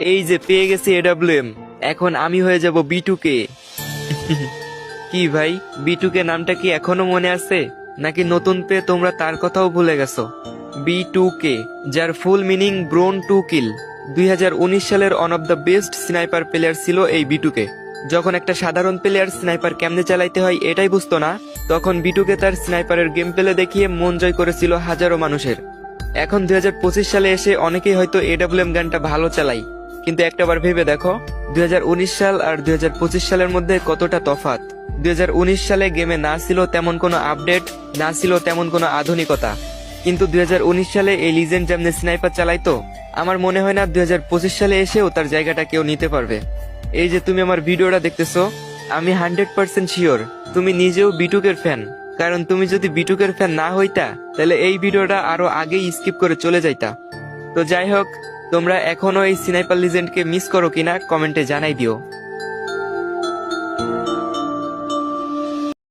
এই যে পেয়ে গেছি এডব্লিউএম, এখন আমি হয়ে যাব B2K। কি ভাই, B2K নামটা কি এখনো মনে আছে, নাকি নতুন পেয়ে তোমরা তার কথাও ভুলে গেছো? B2K, যার ফুল মিনিং ব্রোন টু কিল। 2019 সালের one of the best sniper player ছিল এই B2K। যখন একটা সাধারণ প্লেয়ার স্নাইপার কেমনে চালাইতে হয় এটাই বুঝতো না, তখন B2K তার স্নাইপারের গেম প্লে দেখিয়ে মন জয় করেছিল হাজারো মানুষের। এখন 2025 সালে এসে অনেকেই হয়তো এডব্লিউএম গানটা ভালো চালাই, কিন্তু একটাবার ভেবে দেখো 2019 সাল আর 2025 সালের মধ্যে কতটা তফাৎ। 2019 সালে গেমে না ছিল তেমন কোনো আপডেট, না ছিল তেমন কোনো আধুনিকতা, কিন্তু 2019 সালে এই লিজেন্ড যেমনি স্নাইপার চালাইতো, আমার মনে হয় না 2025 সালে এসেও তার জায়গাটা কেউ নিতে পারবে। এই যে তুমি আমার ভিডিওটা দেখতেছো, আমি 100% শিওর তুমি নিজেও B2K এর ফ্যান, কারণ তুমি যদি B2K এর ফ্যান না হইতা তাহলে এই ভিডিওটা আরো আগেই স্কিপ করে চলে যাইতা। তো যাই হোক, তোমরা এখনো এই স্নাইপার লিজেন্ডকে মিস করো কিনা কমেন্টে জানাই দিও।